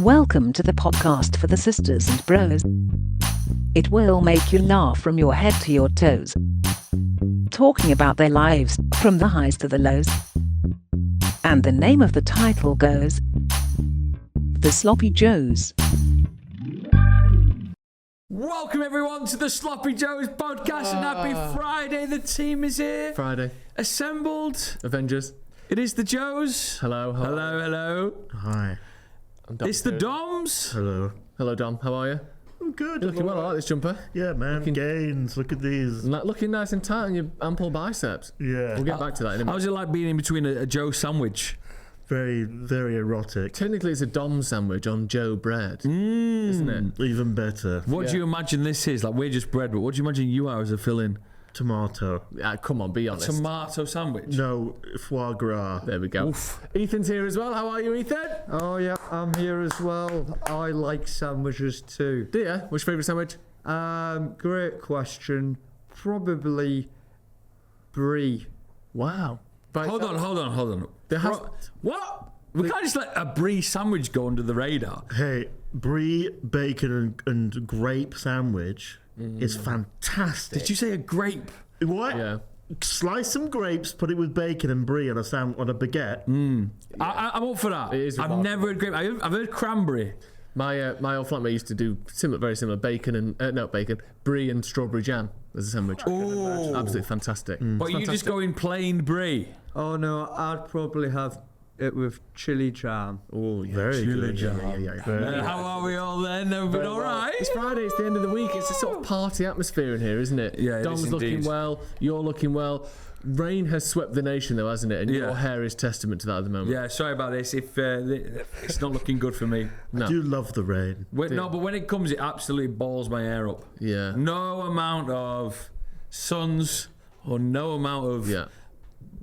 Welcome to the podcast for the sisters and bros. It will make you laugh from your head to your toes. Talking about their lives, from the highs to the lows. And the name of the title goes, The Sloppy Joes. Welcome everyone to the Sloppy Joes podcast and happy Friday. The team is here. Friday. Assembled. Avengers. It is the Joes. Hello. Hello. Hi. It's the Doms. Hello. Hello, Dom. How are you? I'm good. You're looking well. I like this jumper. Yeah, man. Gains. Look at these. Looking nice and tight on your ample biceps. Yeah. We'll get back to that in a minute. How's it like being in between a Joe sandwich? Very, very erotic. Technically, it's a Dom sandwich on Joe bread, isn't it? Even better. What do you imagine this is? Like, we're just bread, but what do you imagine you are as a filling? Tomato. Come on, be honest. Tomato sandwich? No, foie gras. There we go. Oof. Ethan's here as well. How are you, Ethan? Oh yeah, I'm here as well. I like sandwiches too. Do you? What's your favourite sandwich? Great question. Probably brie. Wow. Hold on. What? We can't just let a brie sandwich go under the radar. Hey, brie, bacon, and grape sandwich is fantastic. Did you say a grape? What? Yeah. Slice some grapes, put it with bacon and brie on a baguette. I'm up for that. It is I've never heard grape. I've heard cranberry. My old flatmate used to do very similar brie and strawberry jam as a sandwich. Oh, Absolutely fantastic. but you just go in plain brie. Oh no, I'd probably have it with chili jam. Oh, yeah. Very good. Yeah. How are we all then? Everybody all right? It's Friday, it's the end of the week. It's a sort of party atmosphere in here, isn't it? Yeah, it Dom's is looking indeed. well, you're looking well. Rain has swept the nation though, hasn't it? And your hair is testament to that at the moment. Yeah, sorry about this. If it's not looking good for me. No. I do love the rain. No, but when it comes, it absolutely balls my hair up. Yeah. No amount of suns or no amount of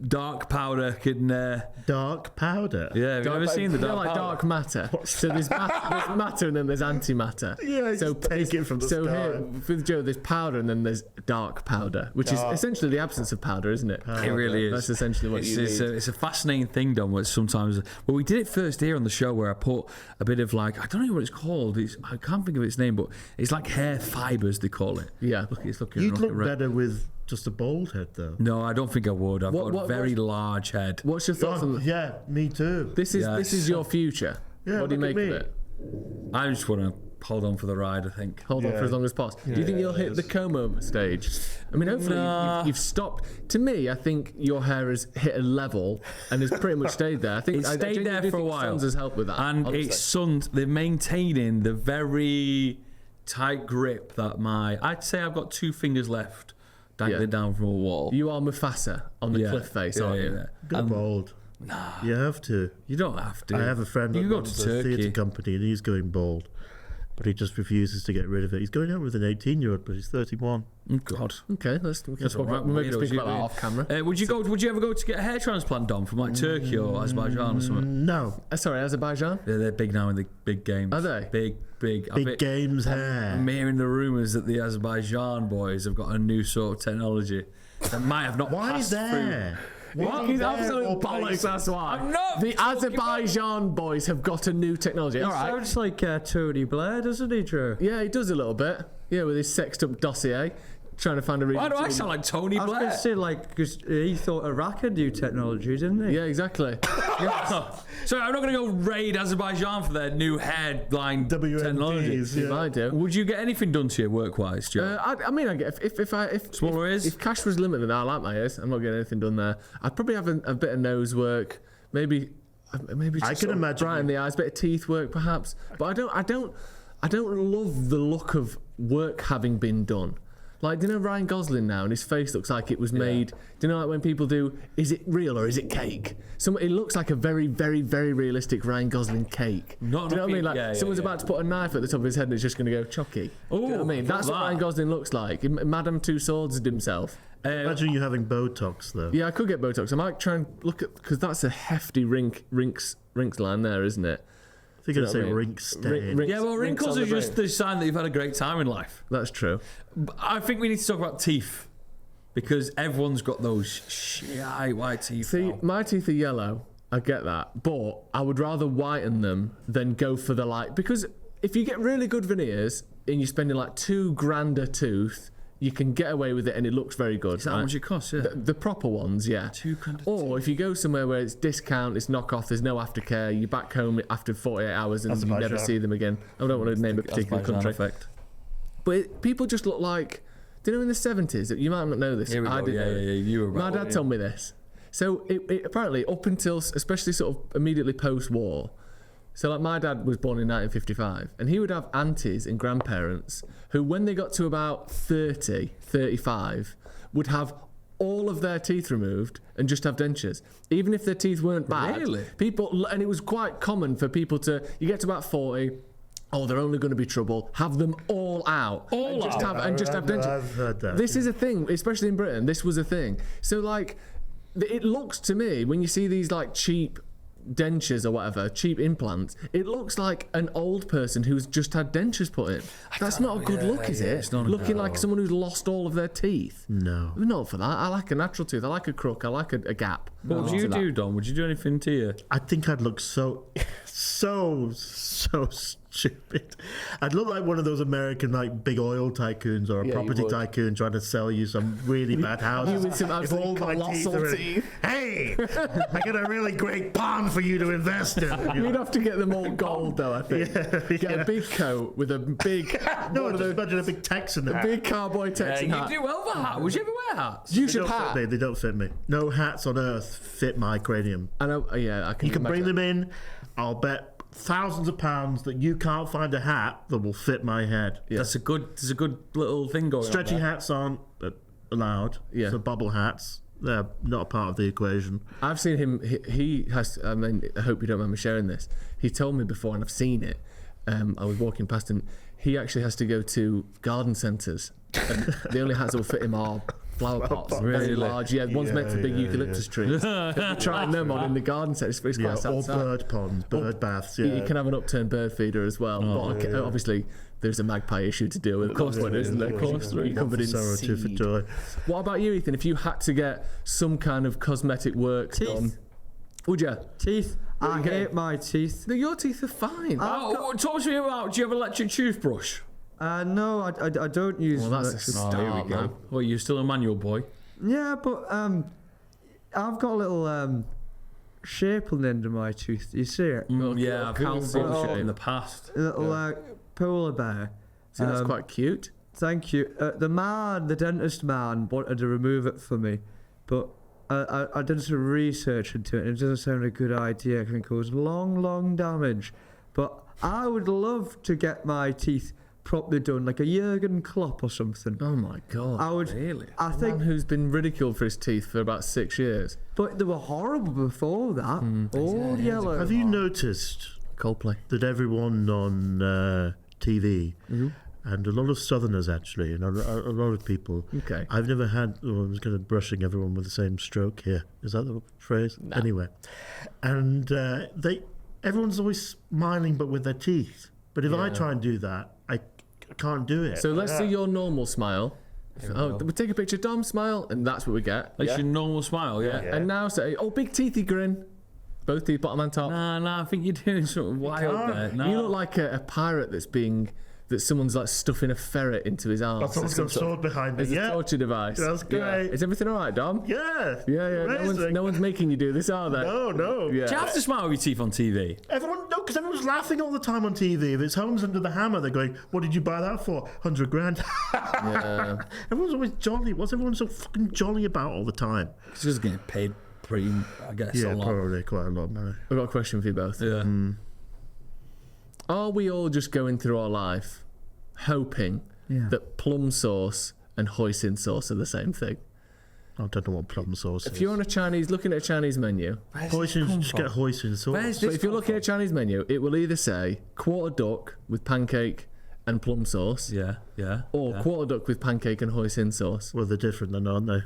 dark powder can. Dark powder. Yeah, have you ever seen the dark like powder? dark matter. So there's matter and then there's antimatter. Yeah, so take it from the so start. here with Joe, there's powder and then there's dark powder, which is essentially the absence of powder, isn't it? It really is. That's essentially what you need. It's a fascinating thing, Dom, where sometimes... Well, we did it first here on the show where I put a bit of like... I don't know what it's called. I can't think of its name, but it's like hair fibres, they call it. Yeah. Look, it's looking You'd like look a red. better with just a bald head, though. No, I don't think I would. I've got a very large head. What's your thoughts on Yeah, me too. this? This is your future. Yeah, What do you look make at of me. it? I just want to hold on for the ride, I think. Hold on for as long as possible. Do you think you'll hit the Como stage? I mean, hopefully you've stopped. To me, I think your hair has hit a level and has pretty much stayed there. I think It I stayed genuinely there do for a think while. Suns has helped with that. And honestly. it's Suns, they're maintaining the very tight grip that I'd say I've got 2 fingers left dangling down from a wall. You are Mufasa on the cliff face, aren't you? Go bald. Nah. You have to. You don't have to. I have a friend You that go runs to a Turkey. theatre company and he's going bald. But he just refuses to get rid of it. He's going out with an 18-year-old, but he's 31. Oh, God. Okay, we can speak about Weirdos, that off camera. Would you ever go to get a hair transplant done from like Turkey or Azerbaijan or something? No. Sorry, Azerbaijan? Yeah, they're big now in the big games. Are they? Big. Big games hair. I'm hearing the rumours that the Azerbaijan boys have got a new sort of technology that might have not Why passed there? What? He's There absolute or bollocks, places. that's why. I'm not The talking Azerbaijan boys have got a new technology. All right. Sounds like Tony Blair, doesn't he, Drew? Yeah, he does a little bit. Yeah, with his sexed up dossier, trying to find a reason. Why do I to- sound like Tony I was going Blair? to say, like, because he thought Iraq had new technology, didn't he? Yeah, exactly. Sorry, I'm not going to go raid Azerbaijan for their new hairline technology. WMDs, If yeah. I do. Would you get anything done to you work-wise, Joe? I mean, I get if Smaller ears? If cash was limited, I like my ears. I'm not getting anything done there. I'd probably have a bit of nose work, maybe just I can sort of imagine brighten the eyes, bit of teeth work perhaps. But I don't love the look of work having been done. Like, do you know Ryan Gosling now, and his face looks like it was made. Do you know, like when people do, is it real or is it cake? It looks like a very, very, very realistic Ryan Gosling cake. Do you know what I mean? Like someone's about to put a knife at the top of his head and it's just going to go chocky. Do you know what I mean? That's what Ryan Gosling looks like. Madame Two Swords himself. Imagine you having Botox, though. Yeah, I could get Botox. I might try and look at, because that's a hefty rinks line there, isn't it? I think I'd say what I mean? rink stain. Yeah, well, wrinkles are just the sign that you've had a great time in life. That's true. But I think we need to talk about teeth because everyone's got those shy white teeth. See, now. my teeth are yellow. I get that, but I would rather whiten them than go for the because if you get really good veneers and you're spending like $2,000 a tooth, you can get away with it and it looks very good. Is that how much it costs? Yeah. The proper ones, yeah. $2,000 a Or if you go somewhere where it's discount, it's knockoff, there's no aftercare, you're back home after 48 hours and That's you a never bad see them again. I don't want to name a particular country. Effect. But people just look like, do you know in the 70s, you might not know this. Here we go. I didn't know. You were My right. dad told me this. So it apparently up until, especially sort of immediately post-war, so like my dad was born in 1955 and he would have aunties and grandparents who when they got to about 30, 35 would have all of their teeth removed and just have dentures. Even if their teeth weren't bad. Really? People, and it was quite common for people to, you get to about 40, oh, they're only going to be trouble. Have them all out. All just out? Have dentures. I've heard that. This is a thing, especially in Britain. This was a thing. So like, it looks to me when you see these like cheap dentures or whatever, cheap implants, it looks like an old person who's just had dentures put in. That's not a good look, is it? It's not Looking like someone who's lost all of their teeth. No. I'm not for that. I like a natural tooth. I like a crook. I like a gap. What would you do, Don? Would you do anything to you? I think I'd look so stupid. I'd look like one of those American like big oil tycoons or a Yeah, you property would. tycoon trying to sell you some really bad house. You with some If absolute all my colossal are in- teeth. Hey, I got a really great pond for you to invest in. You You'd know? have to get them all gold, though. I think. Get yeah. a big coat with a big, No, one of just the imagine a big Texan hat. big cowboy Texan you hat. do well for hat. Would you ever wear hats? You They should don't hat. fit me. They don't fit me. No hats on earth fit my cranium. I know. Yeah, I can. You can bring imagine. them in. I'll bet thousands of pounds that you can't find a hat that will fit my head. There's a good little thing going Stretchy on there. hats aren't allowed. Yeah. So bubble hats, they're not a part of the equation. I've seen him. He has. I mean, I hope you don't mind me sharing this. He told me before, and I've seen it. I was walking past him. He actually has to go to garden centres. And the only hats that will fit him are flower pots, very Really? large. Yeah, one's meant for big eucalyptus trees. Trying them on in the garden centre. It's Yeah, quite sad. or bird ponds, bird baths. Yeah. You can have an upturned bird feeder as well. But obviously, there's a magpie issue to deal with. Of course, there is, isn't there? Of course, there is. You're covered in Sorrow, two for seed. joy. What about you, Ethan? If you had to get some kind of cosmetic work done, would you? Teeth. I you getting? hate my teeth. Your teeth are fine. Oh, talk to me about. Do you have an electric toothbrush? No, I don't use. Well, that's a electric- start, Here we go. man. Well, you're still a manual boy. Yeah, but I've got a little shape on the end of my tooth. You see it? Yeah, I've calcium calcium shape. in the past. A little polar bear. See, that's quite cute. Thank you. The dentist man, wanted to remove it for me, but I did some research into it, and it doesn't sound a good idea. It can cause long damage. But I would love to get my teeth properly done, like a Jurgen Klopp or something. Oh my god. I would. Really? I Man think, who's been ridiculed for his teeth for about 6 years. but they were horrible before that. All yellow. Have you noticed Coldplay. that everyone on TV, Mm-hmm. and a lot of Southerners actually, and a lot of people, Okay. I've never had, I was kind of brushing everyone with the same stroke here. Is that the phrase? No. Anyway. And everyone's always smiling but with their teeth. But if I try and do that, I can't do it. So let's see your normal smile. Oh, we take a picture, Dom, smile, and that's what we get. That's your normal smile, yeah? And now say, oh, big teethy grin. Both teeth, bottom and top. Nah, I think you're doing something wild there. Nah. You look like a pirate that someone's like stuffing a ferret into his arms. Someone's got a sword behind me. It's a Yeah. torture device. That's great. Is everything all right, Dom? Yeah. Yeah. Amazing. No one's making you do this, are they? No. Yeah. Do you have to smile with your teeth on TV? Because everyone's laughing all the time on TV. If it's Homes Under the Hammer, they're going, "What did you buy that for? 100 grand." Yeah. Everyone's always jolly. What's everyone so fucking jolly about all the time? It's just getting paid pretty, I guess, Yeah, a lot. probably quite a lot, man. I've got a question for you both. Yeah. Are we all just going through our life hoping that plum sauce and hoisin sauce are the same thing? I don't know what plum sauce is. If you're on looking at a Chinese menu, Hoisin, just get hoisin sauce. Where's so this if you're come looking at a Chinese menu, it will either say quarter duck with pancake and plum sauce, Yeah. or quarter duck with pancake and hoisin sauce. Well, they're different then, aren't they?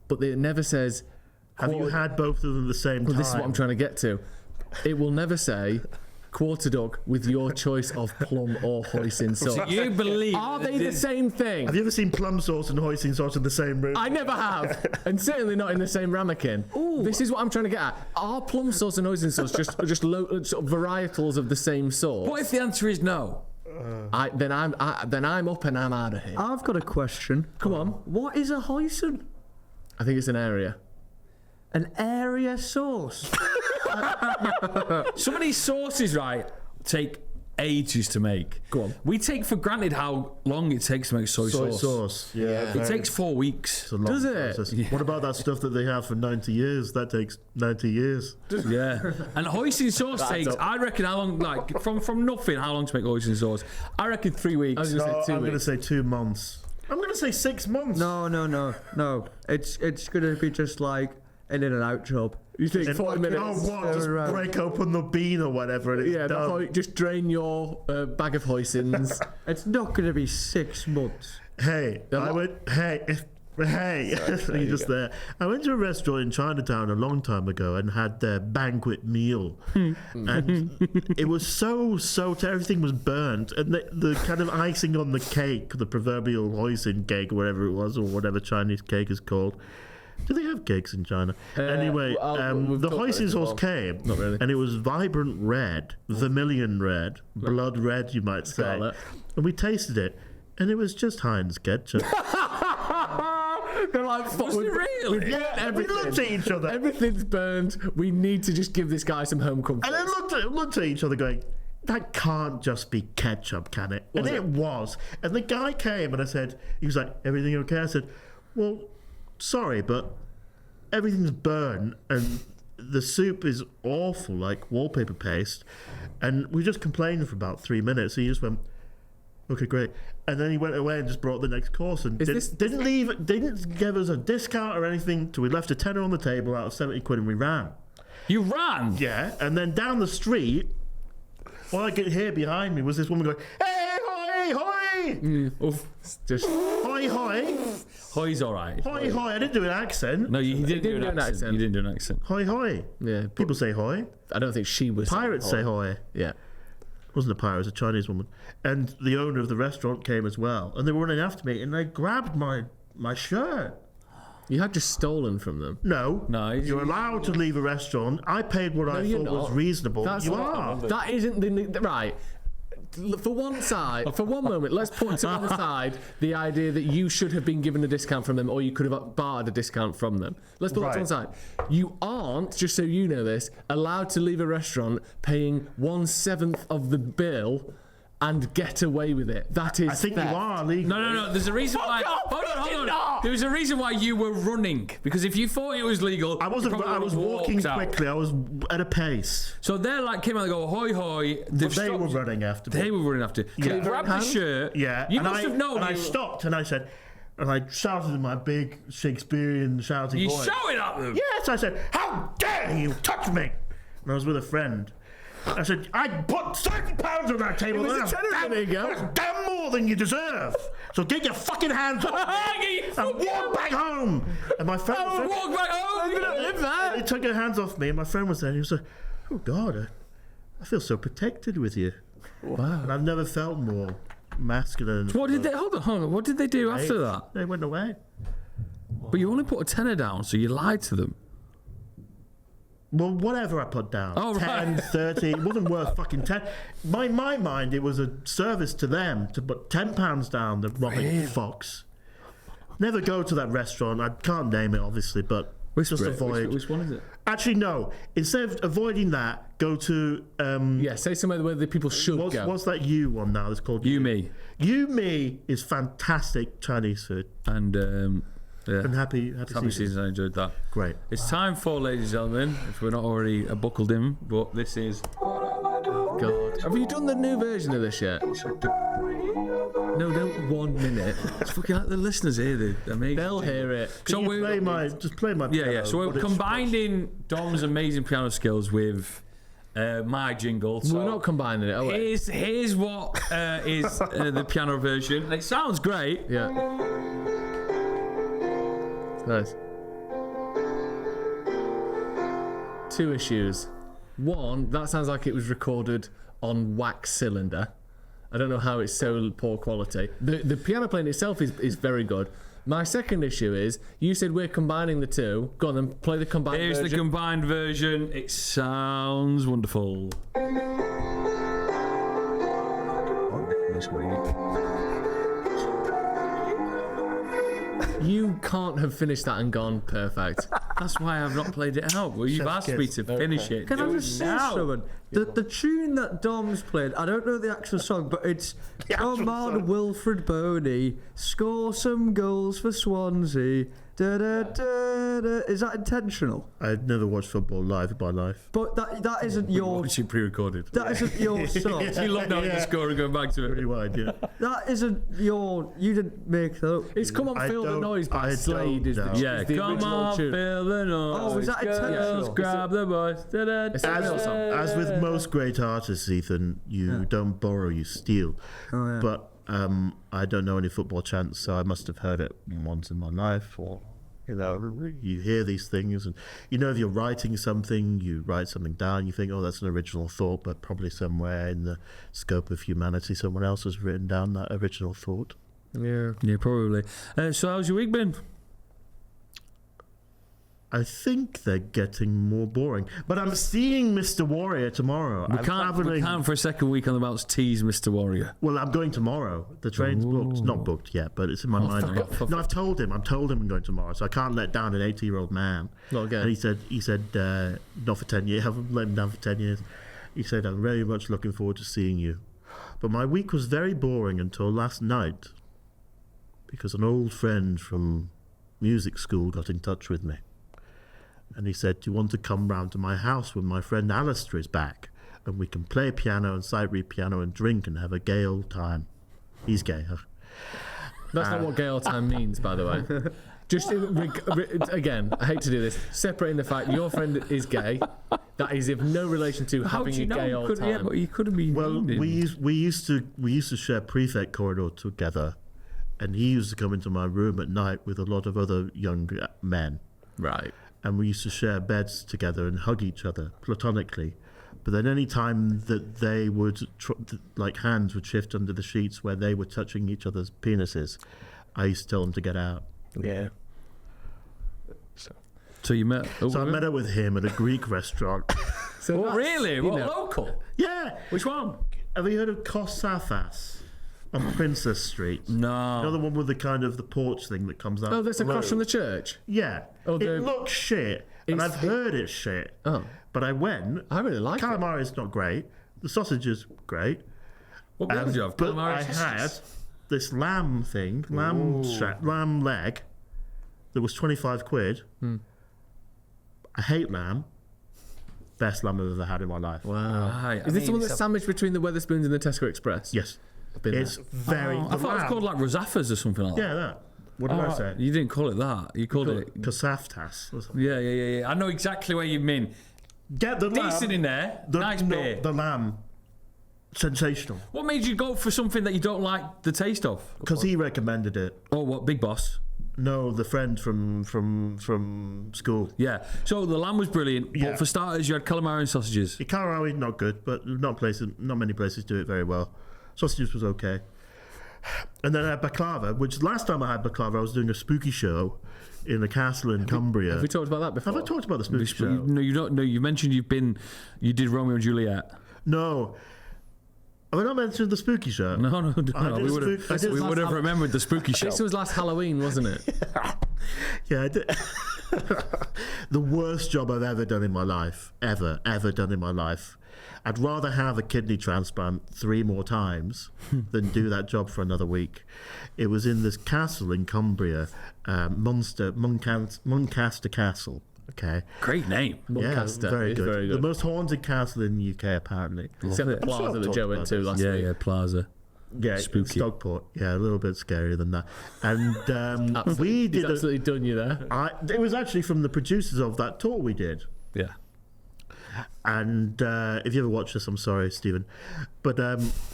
But it never says. Have you had both of them at the same Well, time? this is what I'm trying to get to. It will never say quarter duck with your choice of plum or hoisin sauce. So you believe? Are they the same thing? Have you ever seen plum sauce and hoisin sauce in the same room? I never have, and certainly not in the same ramekin. This is what I'm trying to get at. Are plum sauce and hoisin sauce just sort of varietals of the same sauce? What if the answer is no? Then I'm up and I'm out of here. I've got a question. Come on. What is a hoisin? I think it's an area. An area sauce. Some of these sauces, right, take ages to make. Go on. We take for granted how long it takes to make soy sauce. Yeah. It takes 4 weeks. It's a long Does it? process. What about that stuff that they have for 90 years? That takes 90 years. Yeah. And hoisin sauce takes, I reckon, how long, like, from nothing, how long to make hoisin sauce? I reckon 3 weeks. I was going to No, say 2 I'm going to weeks. say 2 months. I'm going to say 6 months. No. It's gonna be just like an in and out job. You think 40 minutes? Oh, what? Just Stir around. break open the bean or whatever and it's Yeah, done. just drain your bag of hoisins. It's not gonna be 6 months. Hey, Hey, you're just there. I went to a restaurant in Chinatown a long time ago and had their banquet meal, and it was so everything was burnt, and the kind of icing on the cake, the proverbial hoisin cake, or whatever it was, or whatever Chinese cake is called. Do they have cakes in China? Anyway, we've the talked about hoisin it sauce before. came, Not really. and it was vibrant red, vermilion red, blood red, you might say. Scarlet. And we tasted it, and it was just Heinz ketchup. They're like, Was it really? We We looked at each other. Everything's burned. We need to just give this guy some home comfort. And then looked at each other going, that can't just be ketchup, can it? And it was. And the guy came and he was like, everything okay? I said, well, sorry, but everything's burned and the soup is awful, like wallpaper paste. And we just complained for about 3 minutes. He just went, okay, great. And then he went away and just brought the next course and didn't give us a discount or anything till we left a tenner on the table out of 70 quid and we ran. You ran? Yeah, and then down the street, all I could hear behind me was this woman going, hey, hoi, hoi! Oof. Just Hoi, hoi! Hoi's all right. Hoi, hoi! I didn't do an accent. No, you didn't do an accent. You didn't do an accent. Hoi, hoi! yeah. People say hoi. I don't think she was. Pirates say hoi. Yeah. It wasn't a pirate, it was a Chinese woman. And the owner of the restaurant came as well. And they were running after me and they grabbed my shirt. You had just stolen from them. No. No, You're allowed to leave a restaurant. I paid what I you're thought was not. reasonable. That's You not- are. That isn't the right. For one moment, let's put to one side the idea that you should have been given a discount from them or you could have bartered a discount from them. Let's put that to one side. You aren't, just so you know this, allowed to leave a restaurant paying 1/7 of the bill and get away with it. That is I think theft. you are legally. No. There's a reason why. Hold on. There was a reason why you were running because if you thought it was legal, I wasn't. you probably I was would've walking walked out. quickly. I was at a pace. So they're like came out and go hoi hoi. But they were running after me. They were running after. So Yeah. you grabbed the shirt. Yeah. You and must have known. And I you stopped and I said, and I shouted in my big Shakespearean shouting You voice. shouted at them. Yes, I said, how dare you touch me? And I was with a friend. I said, I put £30 on that table. was a That's tenner a minute ago. That's damn more than you deserve. So get your fucking hands off me and walk back home. And my friend was there. Walk back home. You don't live there. He took her hands off me, and my friend was there. And he was like, "Oh God, I feel so protected with you." Wow. And I've never felt more masculine. What did they? Hold on. What did they do after that? They went away. But you only put a tenner down, so you lied to them. Well, whatever I put down, Oh, 10, right. 30, it wasn't worth fucking 10. My mind, it was a service to them to put £10 down, the robbing fox. Never go to that restaurant. I can't name it, obviously, but just avoid. Which one is it? Actually, no. Instead of avoiding that, go to Yeah, say somewhere where the people should go. what's that you one now? It's called You Me You Me is fantastic Chinese food. and yeah. And happy season. season. I enjoyed that. Great. It's time for, ladies and gentlemen, if we're not already buckled in, but this is. God. Have you done the new version of this yet? No, don't 1 minute. It's fucking like the listeners here, they're amazing. They'll hear it. So we're Just play my piano, yeah. So we're but it's- combining Dom's amazing piano skills with my jingle. So We're not combining it, are we? here's what is the piano version. And it sounds great. Yeah. Nice. 2 issues. One, that sounds like it was recorded on wax cylinder. I don't know how it's so poor quality. The piano playing itself is very good. My second issue is, you said we're combining the two. Go on then, play the combined version. Here's the combined version. It sounds wonderful. This week. You can't have finished that and gone perfect. That's why I've not played it out. Well, you've asked me to finish it. Can I Do just it say now. something? The tune that Dom's played, I don't know the actual song, but it's "Come on, Wilfred Boney, score some goals for Swansea." Da, da, da, da. Is that intentional? I've never watched football live in my life. But that isn't your. Watching pre-recorded. That isn't your song. You love knowing the score and going back to Pretty it. wide, yeah. That isn't your. You didn't make that up. It's "Come On, I Feel the don't- Noise" by I Slade. don't Is the, know. Yeah, is the come original on, tune. feel the noise. Oh, is that intentional? Girls, grab the boys. Da, da, It's a real song. As with most great artists, Ethan, you don't borrow, you steal. Oh, yeah. But I don't know any football chants, so I must have heard it once in my life. Or, you hear these things, and if you're writing something, you write something down, you think, oh, that's an original thought, but probably somewhere in the scope of humanity, someone else has written down that original thought. Yeah. Yeah, probably. So how's your week been? I think they're getting more boring. But I'm seeing Mr. Warrior tomorrow. We can't for a second week on the bounce tease Mr. Warrior. Well, I'm going tomorrow. The train's booked. Not booked yet, but it's in my mind. No, I've told him. I'm going tomorrow, so I can't let down an 80-year-old man. Not again. And he said, not for 10 years. I haven't let him down for 10 years. He said, I'm very much looking forward to seeing you. But my week was very boring until last night, because an old friend from music school got in touch with me. And he said, do you want to come round to my house when my friend Alistair is back? And we can play piano and sight read piano and drink and have a gay old time. He's gay, huh? That's not what gay old time means, by the way. Just again, I hate to do this. Separating the fact your friend is gay, that is of no relation to How having do you a know? gay old time. Yeah, but you could have been. Well, meaning. we used to share prefect corridor together, and he used to come into my room at night with a lot of other young men. Right. And we used to share beds together and hug each other platonically. But then any time that they would, hands would shift under the sheets where they were touching each other's penises, I used to tell them to get out. Yeah. So you met. So I met up with him at a Greek restaurant. So Oh, really? What, local? Yeah. Which one? Have you heard of Kosafas on Princess Street? No. Another one with the kind of the porch thing that comes out. Oh, that's across below. from the church. Yeah. Oh, It looks shit, and It's- I've heard it's shit. Oh. But I went. I really like it. Calamari is not great. The sausage is great. What did you have? But Calamari I sausages? had this lamb thing, lamb leg, that was 25 quid. I hate lamb. Best lamb I've ever had in my life. Wow. Right, Is this the one that's sandwiched between the Wetherspoons and the Tesco Express? Yes. I've been It's there. very... I thought it was called like Rosafas or something like that. Yeah, that. What did I say? You didn't call it that. You called it. Kasaftas. or something. Yeah. I know exactly what you mean. Get the Decent lamb. in there. Nice beer. The lamb. Sensational. What made you go for something that you don't like the taste of? Because he recommended it. Oh, what? Big Boss? No, the friend from school. Yeah. So the lamb was brilliant, Yeah. but for starters, you had calamari and sausages. The calamari not good, but not many places do it very well. Sausages was okay. And then I had baklava, which last time I had baklava, I was doing a spooky show in a castle in Cumbria. Have we talked about that before? Have I talked about the spooky show? No, you don't. No, you mentioned you did Romeo and Juliet. No. Have I not mentioned the spooky show? No. I did We would spook- I did have last- remembered the spooky show. This was last Halloween, wasn't it? Yeah, I did. The worst job I've ever done in my life. Ever done in my life. I'd rather have a kidney transplant 3 more times than do that job for another week. It was in this castle in Cumbria, Muncaster Castle. Okay. Great name. Muncaster very is good. very good. The most haunted castle in the UK, apparently. Except the it. plaza I've that talked Joe about went to this. last week. Yeah, Plaza. Yeah, Spooky. Stockport. Yeah, a little bit scarier than that. And we He's did. absolutely done you there. It was actually from the producers of that tour we did. Yeah. And if you ever watch this, I'm sorry, Stephen, but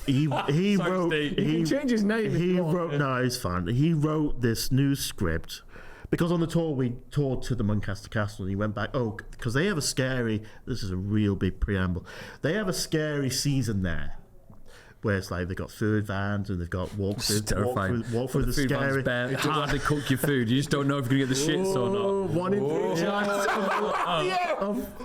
he Sorry, wrote Steve. You can change his name if He you want. wrote no, it's fine. He wrote this new script Because on the tour, we toured to the Muncaster Castle and he went back. Oh, because they have a scary, this is a real big preamble. They have a scary season there. Where it's like they've got food vans and they've got walk through the food scary. It's hard to cook your food. You just don't know if you're going to get the shits or not.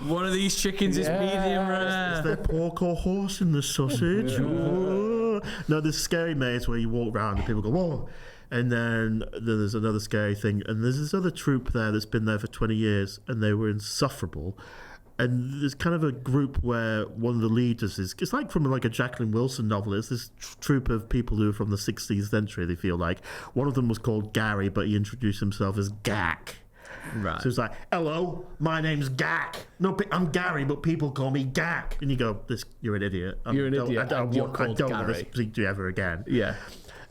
One of these chickens is medium rare. Is there pork or horse in the sausage? No, there's scary maze where you walk around and people go, whoa. And then there's another scary thing. And there's this other troupe there that's been there for 20 years and they were insufferable. And there's kind of a group where one of the leaders is, it's like from like a Jacqueline Wilson novel. It's this troupe of people who are from the 16th century, they feel like. One of them was called Gary, but he introduced himself as Gack. Right. So it's like, hello, my name's Gack. No, I'm Gary, but people call me Gack. And you go, you're an idiot. You're an idiot. I don't want to Gary. speak to you ever again. Yeah.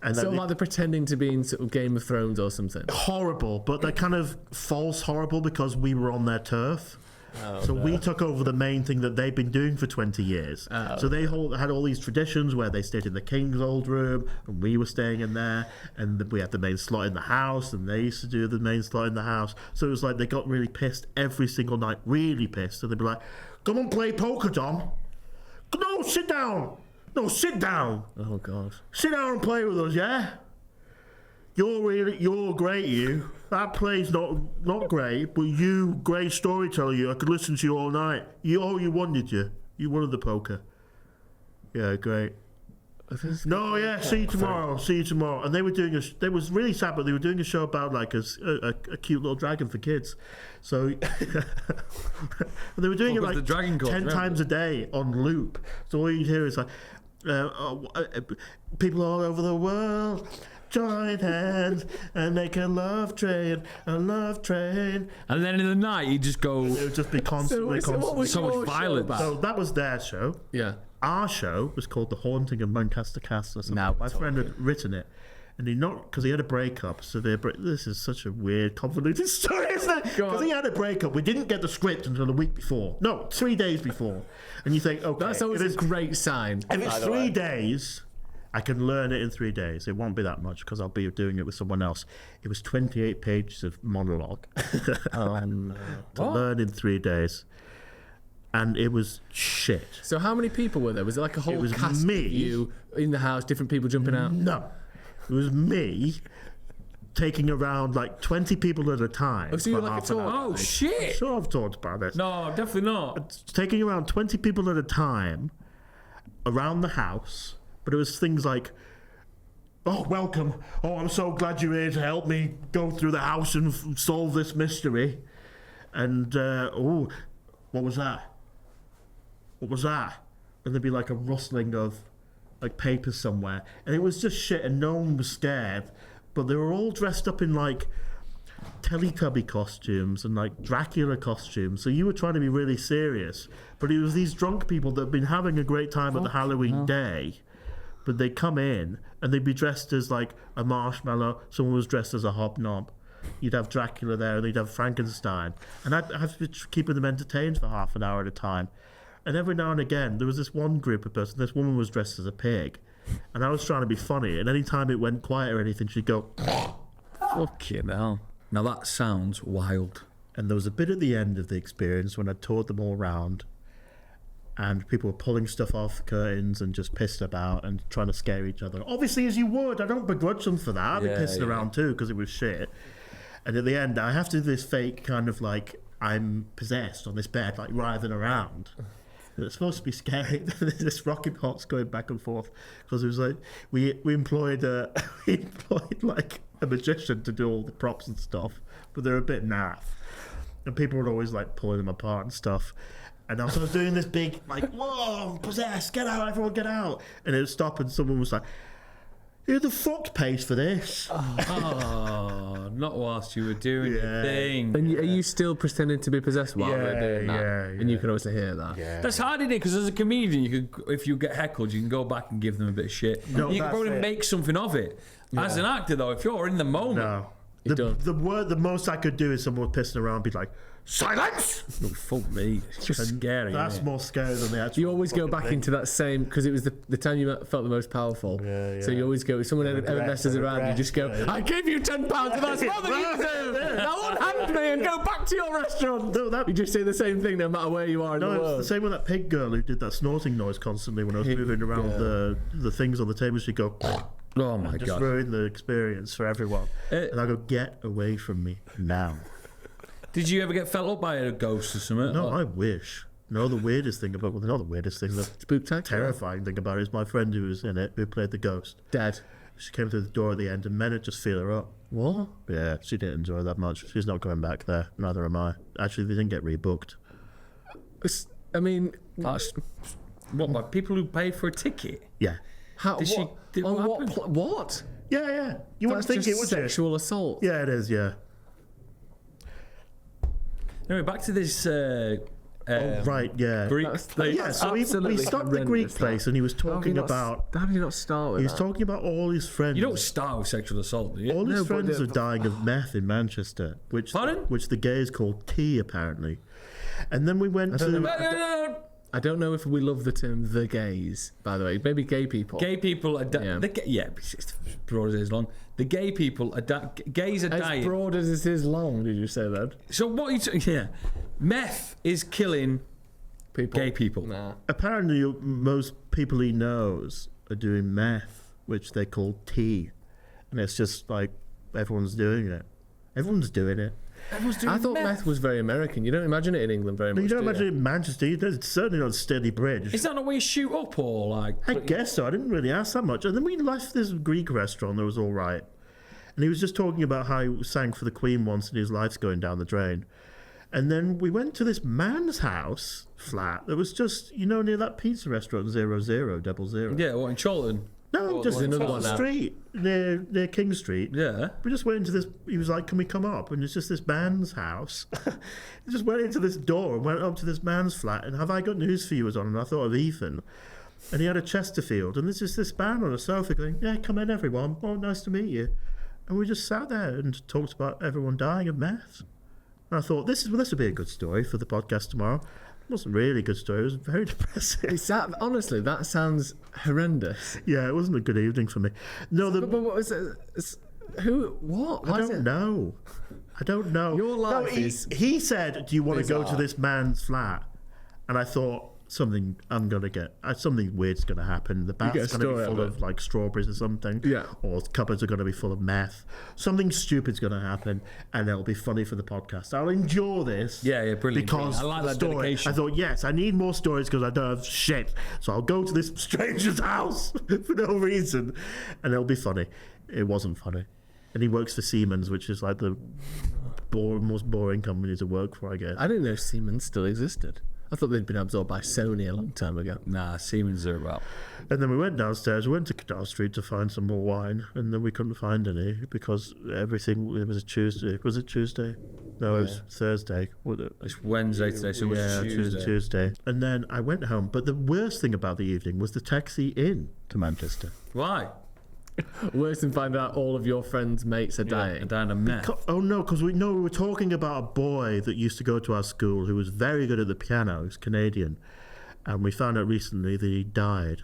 And So like they're pretending to be in sort of Game of Thrones or something. horrible, but they're kind of false horrible because we were on their turf. We took over the main thing that they've been doing for 20 years. They had all these traditions where they stayed in the king's old room and we were staying in there, and we had the main slot in the house and they used to do the main slot in the house. So it was like they got really pissed every single night, really pissed, and they'd be like, come on, play poker, Tom. No, sit down. No, sit down. Oh God. Sit down and play with us, yeah? You're great, you. That play's not great, but you, great storyteller, you. I could listen to you all night. You won, did you? You won at the poker. Yeah, great. No, yeah, see you tomorrow. And they were doing they was really sad, but they were doing a show about like a cute little dragon for kids. So they were doing it like the Dragon Court, 10 times a day on loop. So all you'd hear is like, people all over the world join hands and make a love train. And then in the night, you just go. It would just be constantly. So much violence. So that was their show. Yeah. Our show was called The Haunting of Muncaster Castle. My friend had written it, and because he had a breakup. This is such a weird, convoluted story, isn't it? Because he had a breakup. We didn't get the script until the week before. No, 3 days before. And you think, okay, That's always a great sign. if it's 3 days, I can learn it in 3 days. It won't be that much because I'll be doing it with someone else. It was 28 pages of monologue to learn in 3 days. And it was shit. So how many people were there? Was it like a whole was cast me. of you in the house, different people jumping out? No. It was me taking around like 20 people at a time. Oh, so you're for like a half an tour. hour. Oh shit! Sure, I've talked about this. No, definitely not. Taking around 20 people at a time around the house, but it was things like, oh, welcome. Oh, I'm so glad you're here to help me go through the house and solve this mystery. And, what was that? What was that? And there'd be like a rustling of like papers somewhere. And it was just shit and no one was scared. But they were all dressed up in like Teletubby costumes and like Dracula costumes. So you were trying to be really serious. But it was these drunk people that had been having a great time at the Halloween day. But they'd come in and they'd be dressed as like a marshmallow. Someone was dressed as a hobnob. You'd have Dracula there and they'd have Frankenstein. And I'd have to be keeping them entertained for half an hour at a time. And every now and again, there was this one group of person. This woman was dressed as a pig. And I was trying to be funny. And any time it went quiet or anything, she'd go, Fucking hell. Now that sounds wild. And there was a bit at the end of the experience when I toured them all around. And people were pulling stuff off the curtains and just pissed about and trying to scare each other. Obviously, as you would. I don't begrudge them for that. I'd be pissing around too because it was shit. And at the end, I have to do this fake kind of like, I'm possessed on this bed, like writhing around. It's supposed to be scary. This rocking horse going back and forth because it was like we employed like a magician to do all the props and stuff, but they're a bit naff, and people would always like pulling them apart and stuff. And I was doing this big like, whoa, I'm possessed, get out, everyone get out, and it would stop, and someone was like, who the fuck pays for this? Oh, not whilst you were doing the thing. And are you still pretending to be possessed while they're doing that? Yeah. And you can also hear that. Yeah. That's hard, isn't it? Because as a comedian, you could, if you get heckled, you can go back and give them a bit of shit. No, you can that's probably it. make something of it. As an actor, though, if you're in the moment, The most I could do is someone pissing around, be like, silence. Oh, fuck me. It's just scary. That's isn't it? more scary than the actual. You always go fucking back thing. into that same, because it was the time you felt the most powerful. Yeah. So you always go, if someone ever messes around, you just go, I gave you £10 and that's more than you do. Now unhand me and go back to your restaurant. No, You just say the same thing no matter where you are in the No, it was world. the same with that pig girl who did that snorting noise constantly when I was moving around the things on the table. She'd go, Oh, my just God. ruin the experience for everyone. And I go, get away from me now. Did you ever get felt up by a ghost or something? No, I wish. No, the weirdest thing about, well, not the weirdest thing, the Spooktacular. terrifying thing about it is my friend who was in it, who played the ghost. Dead. She came through the door at the end and men had just feel her up. What? Yeah, she didn't enjoy that much. She's not going back there. Neither am I. Actually, they didn't get rebooked. I mean, That's what, by people who pay for a ticket? Yeah. how? Did she- What? did- On what what? happened? What? Yeah. You wouldn't That's think just it, would you? sexual assault. Yeah, it is, yeah. Anyway, back to this Right, yeah. Greek That's- place. Yeah, so we absolutely stopped the Greek horrendous, place and he was talking about... How did you not start with He was that? talking about all his friends. You don't start with sexual assault, do you? All his No, but friends the- are dying of meth in Manchester, which Pardon? the gays call tea, apparently. And then we went to... I don't know if we love the term "the gays." By the way, maybe gay people. Gay people are dying. Yeah. It's as broad as it is long. The gay people are gays are As dying. broad as it is long. Did you say that? So what you meth is killing People. gay people. Nah. Apparently, most people he knows are doing meth, which they call tea. And it's just like, everyone's doing it. Everyone's doing it. Everyone's doing I thought meth was very American. You don't imagine it in England very No, much. you don't do imagine it in Manchester. It's certainly not Steady Bridge. Is that not where you shoot up or like? I guess so. I didn't really ask that much. And then we left this Greek restaurant that was all right. And he was just talking about how he sang for the Queen once and his life's going down the drain. And then we went to this man's house flat that was just, near that pizza restaurant, 00, 00. Yeah, what in Charlton? No, just another across one the now. street, near King Street. Yeah. We just went into this. He was like, "Can we come up?" And it's just this man's house. He just went into this door and went up to this man's flat. And "Have I got news for you?" was on. And I thought of Ethan. And he had a Chesterfield. And there's just this man on a sofa going, "Yeah, come in, everyone. Oh, nice to meet you." And we just sat there and talked about everyone dying of meth. And I thought this would be a good story for the podcast tomorrow. It wasn't really a good story. It was very depressing. Honestly, that sounds horrendous. Yeah, it wasn't a good evening for me. No, But what was it? Who? What? Why I is don't it? know. I don't know. Your life he, is he said, "Do you want to go to bizarre. this man's flat?" And I thought something weird's going to happen. The get a bath's going to story be full out of of like strawberries or something. Yeah. Or cupboards are going to be full of meth. Something stupid's going to happen, and it'll be funny for the podcast. I'll endure this. Yeah, brilliant. Because I like the that story. dedication. I thought, yes, I need more stories because I don't have shit. So I'll go to this stranger's house for no reason, and it'll be funny. It wasn't funny. And he works for Siemens, which is like the most boring company to work for, I guess. I didn't know Siemens still existed. I thought they'd been absorbed by Sony a long time ago. Nah, Siemens are about. And then we went downstairs, we went to Canal Street to find some more wine, and then we couldn't find any because everything, it was a Tuesday. Was it Tuesday? No, it was Thursday. Was it? It's Wednesday today, so Yeah, it's Tuesday. Tuesday. And then I went home, but the worst thing about the evening was the taxi in to Manchester. Why? Worse than finding out all of your friends' mates are dying. Down a meth. Oh no, because we were talking about a boy that used to go to our school who was very good at the piano. He was Canadian, and we found out recently that he died.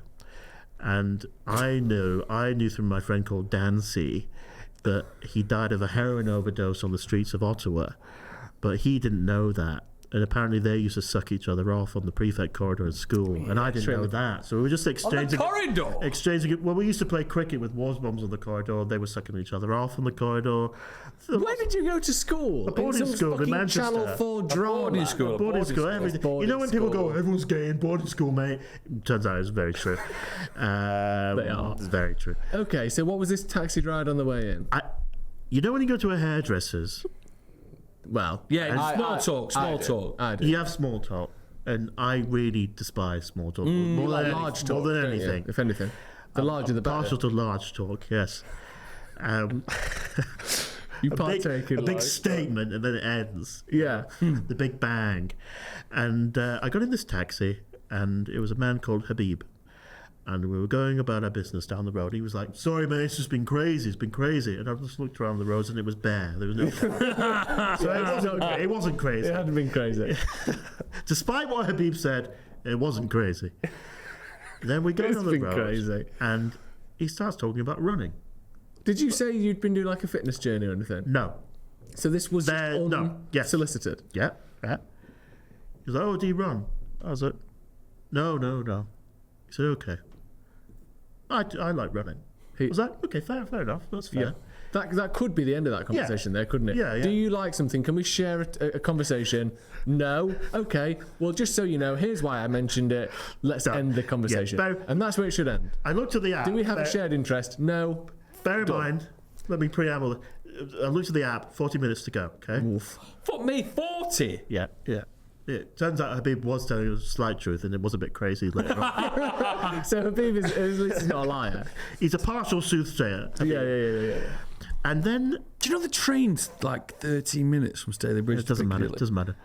And I knew through my friend called Dancy that he died of a heroin overdose on the streets of Ottawa, but he didn't know that. And apparently they used to suck each other off on the prefect corridor at school, and I didn't know that. So we were just exchanging corridor? Well, we used to play cricket with wars bombs on the corridor. They were sucking each other off on the corridor. Where did you go to school? A boarding In some school in fucking Manchester. Channel 4 drama. boarding school. Boarding school, everything. Boarding When people go, school. everyone's gay in boarding school, mate. Turns out it's very true. They are. It's very true. Okay, so what was this taxi ride on the way in? When you go to a hairdresser's, Well, Yeah, small talk. I do. you have small talk, and I really despise small talk more than large talk, more than don't you? anything. If anything, the larger the better. Partial to large talk, yes. You a partake in big large. statement, and then it ends. Yeah. The big bang. And I got in this taxi, and it was a man called Habib. And we were going about our business down the road. He was like, sorry, mate, it's just been crazy. It's been crazy. And I just looked around the roads and it was bare. There was no so it wasn't crazy. It hadn't been crazy. Despite what Habib said, it wasn't crazy. Then we go down the road crazy. and he starts talking about running. Did you say you'd been doing like a fitness journey or anything? No. So this was unsolicited? Yeah. He was like, oh, do you run? I was like, no. He said, okay. I like running. I was like, okay, fair enough. That's fair. Yeah. That could be the end of that conversation there, couldn't it? Yeah. Do you like something? Can we share a conversation? No? Okay. Well, just so you know, here's why I mentioned it. Let's end the conversation. And that's where it should end. I looked at the app. Do we have a shared interest? No. Bear in mind, let me preamble. I looked at the app, 40 minutes to go, okay? Oof. Fuck me, 40? Yeah. It turns out Habib was telling us a slight truth, and it was a bit crazy later on. So Habib is at least not a liar. He's a partial soothsayer. Yeah. And then... Do you know the train's like 13 minutes from Staley Bridge? It doesn't matter.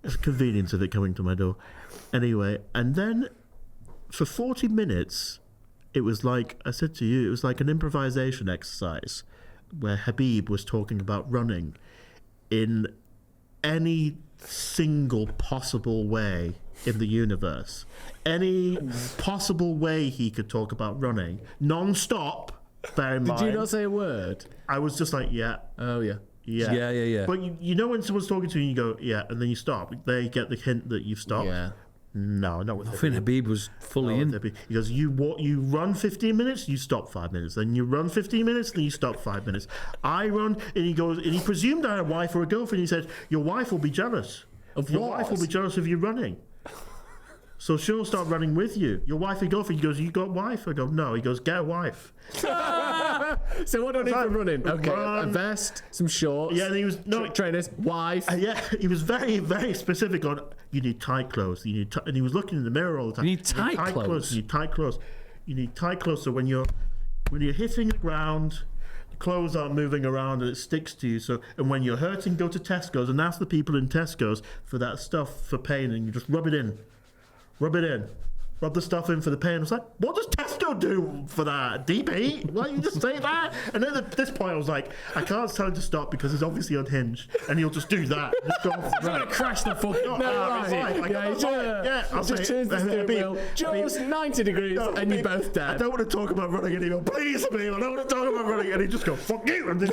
It's the convenience of it coming to my door. Anyway, and then for 40 minutes, it was like, I said to you, it was like an improvisation exercise where Habib was talking about running in any single possible way in the universe. Any possible way he could talk about running. Non-stop, bear in mind. Did you not say a word? I was just like, yeah. Oh, yeah. Yeah. But you know when someone's talking to you and you go, yeah, and then you stop. They get the hint that you've stopped. Yeah. No, not with I think Habib was fully in. He goes, you run 15 minutes, you stop 5 minutes. Then you run 15 minutes, then you stop 5 minutes. I run, and he goes, and he presumed I had a wife or a girlfriend. He said, your wife will be jealous. Your wife will be jealous of you running. So she'll start running with you. Your wife and girlfriend. He goes, you got a wife? I go, no. He goes, get a wife. So what do I need for running? Okay, a vest, some shorts. Yeah, and he was trainers, wife. Yeah, he was very, very specific on. You need tight clothes. You need, and he was looking in the mirror all the time. You need tight clothes. You need tight clothes. You need tight clothes. So when you're hitting the ground, the clothes aren't moving around and it sticks to you. So and when you're hurting, go to Tesco's and ask the people in Tesco's for that stuff for pain, and you just rub it in. Rub the stuff in for the pain. I was like, what does Tesco do for that? Deep heat? Why don't you just say that? And then at this point, I was like, I can't tell him to stop because he's obviously unhinged, and he'll just do that. Just go off the Gonna crash the fucking. I'll just change the steering wheel. Just 90 degrees, and you're both dead. I don't want to talk about running anymore. Please, Emil, I don't want to talk about running. And he just go, fuck you. And then,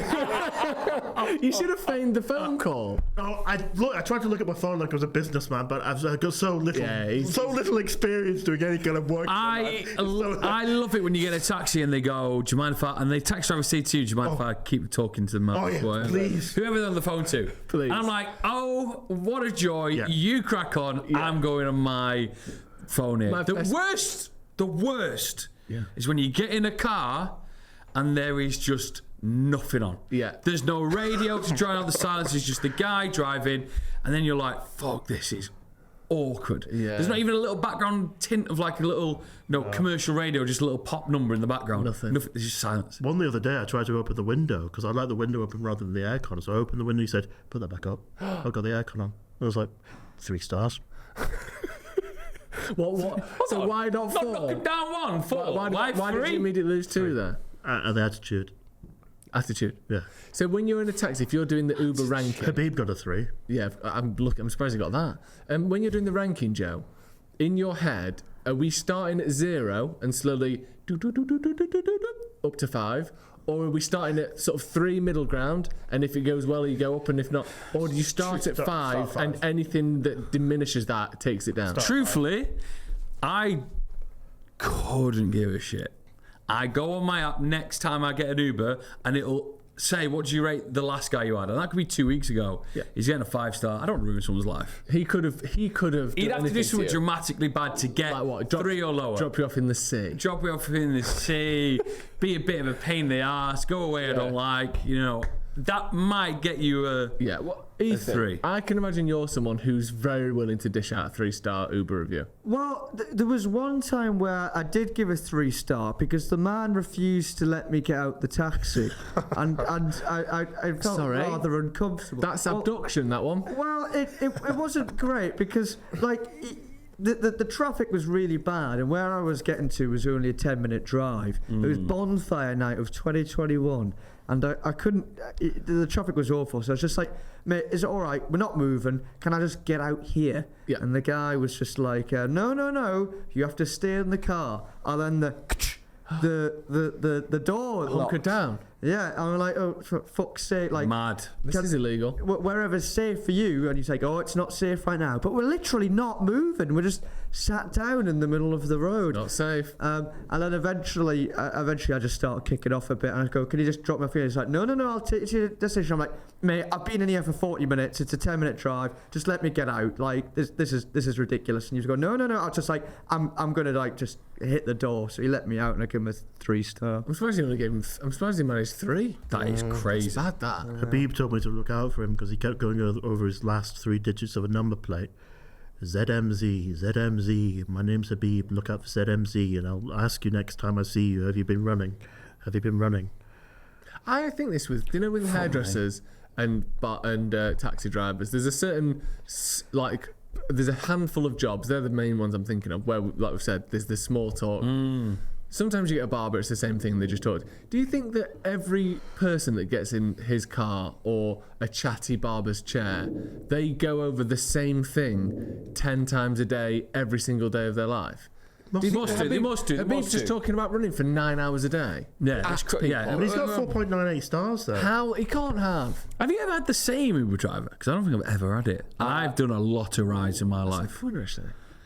you should have feigned the phone call. No, I tried to look at my phone like I was a businessman, but I've got so little experience doing any kind of work. I love it when you get a taxi and they go, do you mind if I, and the taxi driver say to you, do you mind if I keep talking to them? Please. Whoever they're on the phone to. Please. And I'm like, oh, what a joy. Yeah. You crack on. Yeah. I'm going on my phone here. The worst is when you get in a car and there is just nothing on. Yeah. There's no radio to drown out the silence. It's just the guy driving, and then you're like, fuck, this is awkward. Yeah. There's not even a little background tint of like a little commercial radio, just a little pop number in the background. Nothing. There's just silence. One the other day I tried to open the window because I like the window open rather than the aircon. So I opened the window. He said, "Put that back up." I've got the aircon on. I was like, 3 stars. What? So why not 4? Knocking down 1, 4. Why did you immediately lose 2 there? The attitude. Attitude. Yeah. So when you're in a taxi, if you're doing the Uber ranking, Habib got a 3. Yeah, I'm surprised he got that. When you're doing the ranking, Joe, in your head, are we starting at 0 and slowly up to 5, or are we starting at sort of 3 middle ground, and if it goes well, you go up, and if not, or do you start at 5 and anything that diminishes that takes it down? Truthfully, I couldn't give a shit. I go on my app next time I get an Uber and it'll say, what do you rate the last guy you had? And that could be 2 weeks ago. Yeah. He's getting a 5-star. I don't ruin someone's life. He could have. He'd have to do something dramatically bad to get like what, 3 or lower. Drop you off in the sea. Drop you off in the sea. Be a bit of a pain in the ass. Go away. I don't like. That might get you a Ethan, 3. I can imagine you're someone who's very willing to dish out a 3-star Uber review. Well, there was one time where I did give a 3-star because the man refused to let me get out the taxi, and I felt rather uncomfortable. That's abduction, that one. Well, it wasn't great because the traffic was really bad, and where I was getting to was only a 10-minute drive. It was bonfire night of 2021, and I couldn't. The traffic was awful, so I was just like, mate, is it all right? We're not moving. Can I just get out here? Yeah. And the guy was just like, no, you have to stay in the car. And then the door Hunker locked. down. Yeah, I'm like, oh, for fuck's sake, like. Mad. This is illegal. Wherever's safe for you, and you say, oh, it's not safe right now, but we're literally not moving. We're just sat down in the middle of the road. Not safe. And then eventually I just started kicking off a bit, and I go, can you just drop my phone? He's like, no, I'll take you to your destination. I'm like, mate, I've been in here for 40 minutes. It's a 10-minute drive. Just let me get out. Like, this is ridiculous. And you just go, no. I was just like, I'm gonna like just hit the door. So he let me out, and I gave him a 3-star. I'm surprised he only gave him. I'm surprised he managed 3. That is crazy. It's bad, that. Habib told me to look out for him because he kept going over his last 3 digits of a number plate. ZMZ, my name's Habib, look out for ZMZ, and I'll ask you next time I see you, have you been running? I think this with, with hairdressers and taxi drivers, there's a certain, there's a handful of jobs, they're the main ones I'm thinking of, where, like we've said, there's this small talk. Sometimes you get a barber, it's the same thing, they just talk. Do you think that every person that gets in his car or a chatty barber's chair, they go over the same thing 10 times a day, every single day of their life? They must do. Habib's just talking about running for 9 hours a day. Yeah, But he's got 4.98 stars though. How? He can't have. Have you ever had the same Uber driver? Because I don't think I've ever had it. I've done a lot of rides in my life. What did I say?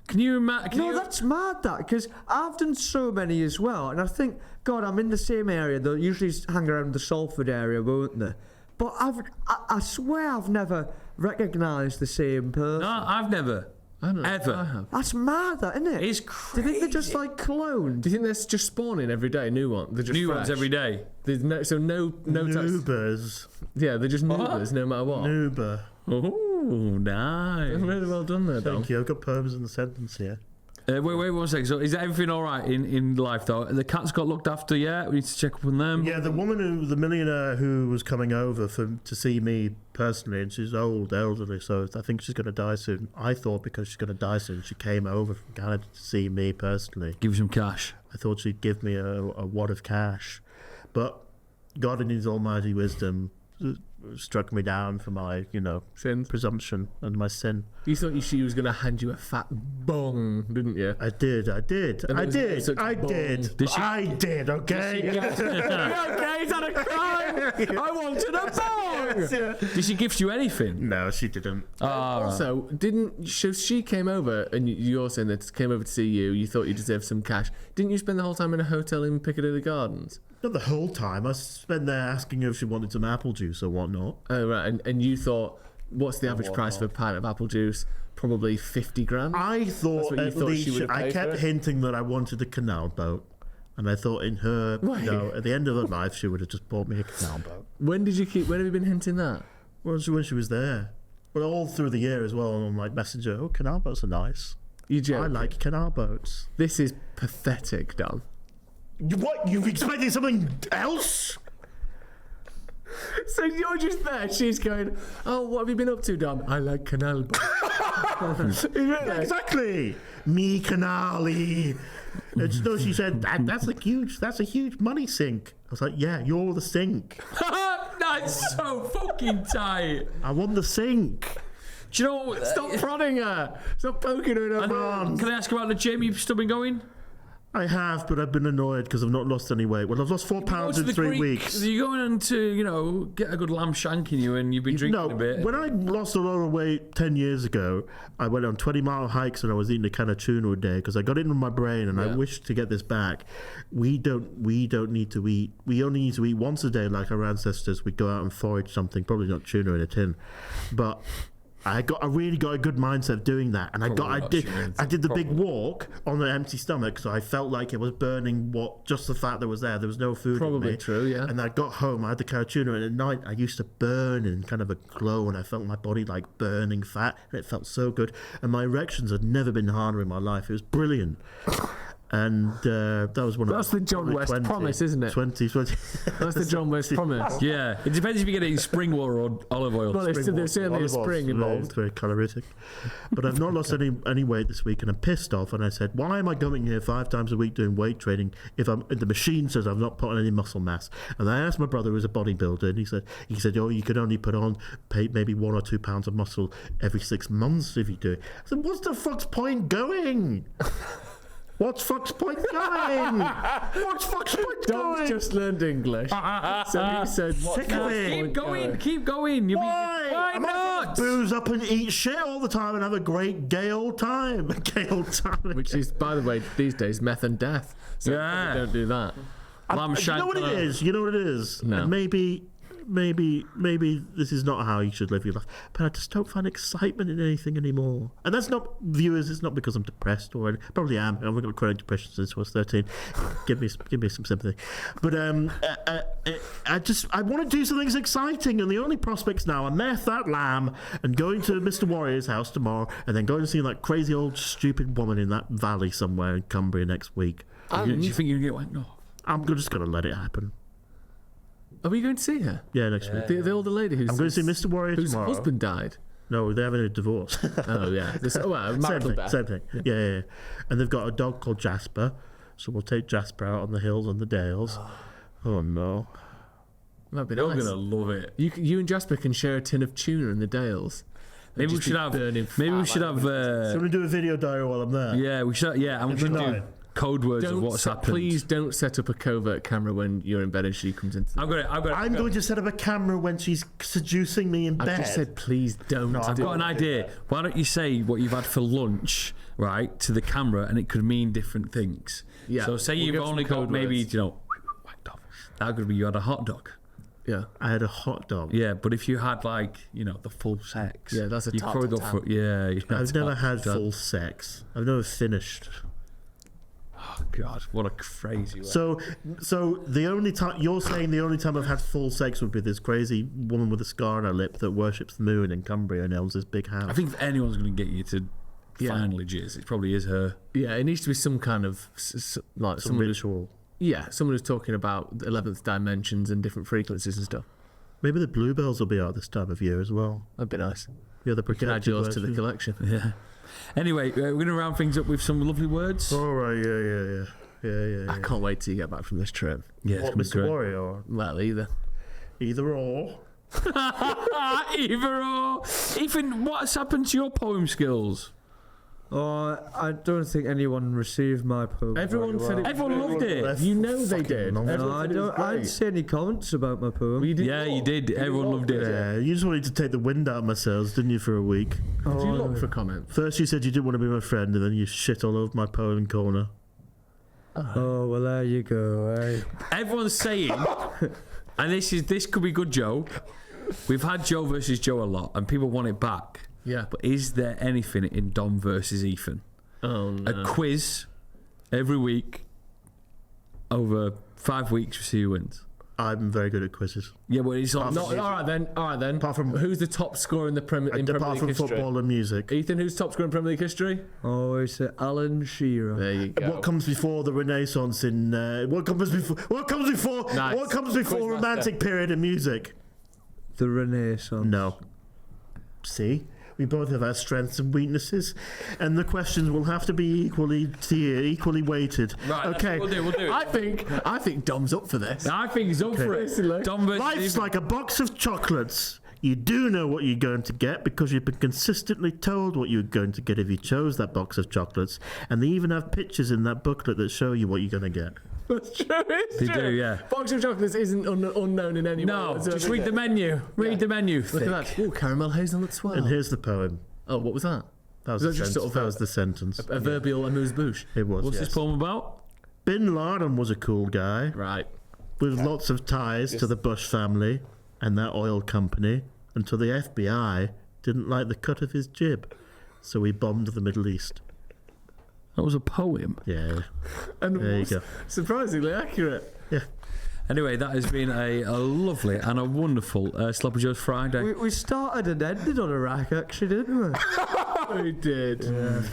Can you imagine? No, that's mad, that, because I've done so many as well, and I think, God, I'm in the same area. They'll usually hang around the Salford area, won't they? But I swear I've never recognised the same person. No, I've never. Ever. I have. That's mad, that, isn't it? It's Do crazy. you think they're just like cloned? Do you think they're just spawning every day? New one. They're just New fresh. ones every day. There's no Noobers. Yeah, they're just noobers, no matter what. Noober. Oh, nice. Really well done there, Dom. Thank you. I've got poems in the sentence here. Wait 1 second. So is everything all right in life though? The cat's got looked after yet? We need to check up on them. Yeah, the millionaire who was coming over to see me personally, and she's elderly, so I think she's going to die soon. I thought because she's going to die soon, she came over from Canada to see me personally. Give you some cash. I thought she'd give me a wad of cash, but God in His almighty wisdom struck me down for my, Sins. presumption and my sin. You thought she was going to hand you a fat bong, didn't you? I did. And it was such I bong. did. Did she- I did. Okay. Okay, is that a crime? I wanted a bong. Did she gift you anything? No, she didn't. Also, she came over, and you're saying that came over to see you. You thought you deserved some cash. Didn't you spend the whole time in a hotel in Piccadilly Gardens? Not the whole time. I spent there asking her if she wanted some apple juice or whatnot. Oh right, and you thought, what's the average price for a pint of apple juice? Probably 50 grand. I thought what you at thought she least would I pay for kept it? hinting that I wanted a canal boat, and I thought in her, Right. at the end of her life, she would have just bought me a canal boat. When have you been hinting that? Well, when she was there, well, all through the year as well, on like Messenger. Oh, canal boats are nice. You I joking? like canal boats. This is pathetic, Dom. What? You've expected something else? So you're just there, she's going, oh, what have you been up to, Dom? I like canal boats. Exactly. Me canali. And no, she said that's a huge money sink. I was like, yeah, you're the sink. That's so fucking tight. I want the sink. Do you know what? Stop prodding her. Stop poking her in her bum. Can I ask about the gym? You've still been going? I have, but I've been annoyed because I've not lost any weight. Well, I've lost 4 pounds in 3 weeks. You're going on to, get a good lamb shank in you and you've been drinking a bit. When I lost a lot of weight 10 years ago, I went on 20-mile hikes and I was eating a can of tuna a day because I got it in my brain and I wish to get this back. We don't need to eat. We only need to eat once a day like our ancestors. We'd go out and forage something, probably not tuna in a tin. But I really got a good mindset doing that, and I did the big walk on an empty stomach, so I felt like it was burning just the fat that was there. There was no food. Probably in me. true, yeah. And I got home, I had the can of tuna, and at night I used to burn in kind of a glow, and I felt my body like burning fat, and it felt so good. And my erections had never been harder in my life. It was brilliant. And that was one of That's the John West promise, isn't it? 2020. That's the John West promise. Yeah, it depends if you get it in spring water or olive oil. Well, there's certainly a spring involved. It's very calorific. But I've not lost any weight this week, and I'm pissed off. And I said, why am I coming here 5 times a week doing weight training if the machine says I've not put on any muscle mass? And I asked my brother, who's a bodybuilder, and he said, oh, you could only put on maybe 1 or 2 pounds of muscle every 6 months if you do it. I said, what's the fuck's point going? What's fuck's point going? What's fuck's point Dom's going? just learned English. So he said, Sick of it. Keep going. Why? Why Am I gonna not? booze up and eat shit all the time and have a great gay old time? which is, by the way, these days, meth and death. So Yeah. don't do that. You know what it is? You know what it is? No. And maybe this is not how you should live your life, but I just don't find excitement in anything anymore. And that's not, viewers, it's not because I'm depressed or probably am. I've got chronic depression since I was 13. give me some sympathy. But I want to do something exciting, and the only prospects now are meth that lamb and going to Mr. Warrior's house tomorrow, and then going to see that crazy old stupid woman in that valley somewhere in Cumbria next week. Do you think you can get one? No. I'm just going to let it happen. Are we going to see her? Yeah, next week. The older lady who's... I'm going to see Mr. Warrior whose tomorrow. husband died. No, they're having a divorce. Oh, yeah. Same thing. Yeah. And they've got a dog called Jasper, so we'll take Jasper out on the hills and the dales. Oh no. Might be You're nice. going to love it. You and Jasper can share a tin of tuna in the Dales. Maybe we should have... So we do a video diary while I'm there. Yeah, we should. Yeah, and we should do code words of what's happened. Please don't set up a covert camera when you're in bed and she comes in. I've got it. I'm going to set up a camera when she's seducing me in bed. I've just said please don't. I've got an idea. Why don't you say what you've had for lunch, right, to the camera, and it could mean different things. Yeah. So say you've only got maybe, that could be you had a hot dog. Yeah. I had a hot dog. Yeah, but if you had the full sex. Yeah, that's a you'd probably go for I've never had full sex. I've never finished. Oh God, what a crazy way. So the only time you're saying the only time I've had full sex would be this crazy woman with a scar on her lip that worships the moon in Cumbria and owns this big house. I think if anyone's going to get you to finally jizz, it probably is her. Yeah, it needs to be some kind of some ritual. Yeah, someone who's talking about the 11th dimensions and different frequencies and stuff. Maybe the bluebells will be out this time of year as well. That'd be nice. Yeah, the You can add yours to the collection. Yeah. Anyway, we're going to round things up with some lovely words. All right, yeah. I can't wait till you get back from this trip. Yeah, What, Mr. Warrior? Or Well, either or. Either or. Ethan, what's happened to your poem skills? Oh, I don't think anyone received my poem. Everyone said it. Everyone loved it. You know they did. nonsense. No, I didn't see any comments about my poem. You did Yeah, you did. Everyone loved it. Yeah, you just wanted to take the wind out of my sails, didn't you, for a week? Did you look for comments? First you said you didn't want to be my friend, and then you shit all over my poem corner. Oh, well, there you go. Eh? Everyone's saying, and this could be good, Joe. We've had Joe versus Joe a lot, and people want it back. Yeah. But is there anything in Dom versus Ethan? Oh, no. A quiz every week over 5 weeks to see who wins. I'm very good at quizzes. Yeah, but it's like All right then. Apart from- who's the top scorer in the Premier League history? Football and music. Ethan, who's top scorer in Premier League history? Oh, it's Alan Shearer. There you go. What comes before the Renaissance in what comes before Nice. romantic period in music? The Renaissance. No. See? We both have our strengths and weaknesses, and the questions will have to be equally weighted. Right, okay. We'll do it. I think Dom's up for this. I think he's up for it. Dom versus Life's Ethan. like a box of chocolates. You do know what you're going to get because you've been consistently told what you're going to get if you chose that box of chocolates, and they even have pictures in that booklet that show you what you're going to get. That's true. It's They true. do, yeah. Box of chocolates isn't unknown in any way. No, whatsoever, just is read it? the menu. Read the menu. Look at that. Oh, caramel hazelnut swirl. And here's the poem. Oh, what was that? That was, Is the, that just sentence. sort of That was the sentence. A proverbial amuse-bouche. It was. What's yes. this poem about? Bin Laden was a cool guy Right. with lots of ties to the Bush family and that oil company until the FBI didn't like the cut of his jib, so he bombed the Middle East. That was a poem. Yeah. And There you go. surprisingly accurate. Yeah. Anyway, that has been a lovely and a wonderful Sloppy Joe's Friday. We started and ended on a rack, actually, didn't we? We did.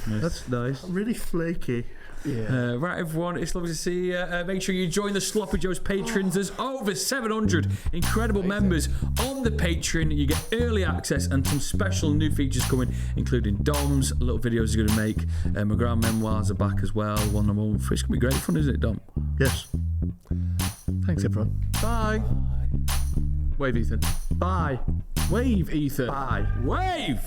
That's nice. I'm really flaky. Right, everyone, it's lovely to see you. Make sure you join the Sloppy Joes patrons. There's over 700 incredible members on the Patreon. You get early access and some special new features coming, including Dom's little videos he's going to make. My grand memoirs are back as well. One on one. It's going to be great fun, isn't it, Dom? Yes. Thanks, everyone. Bye. Wave, Ethan. Bye. Wave, Ethan. Bye. Wave!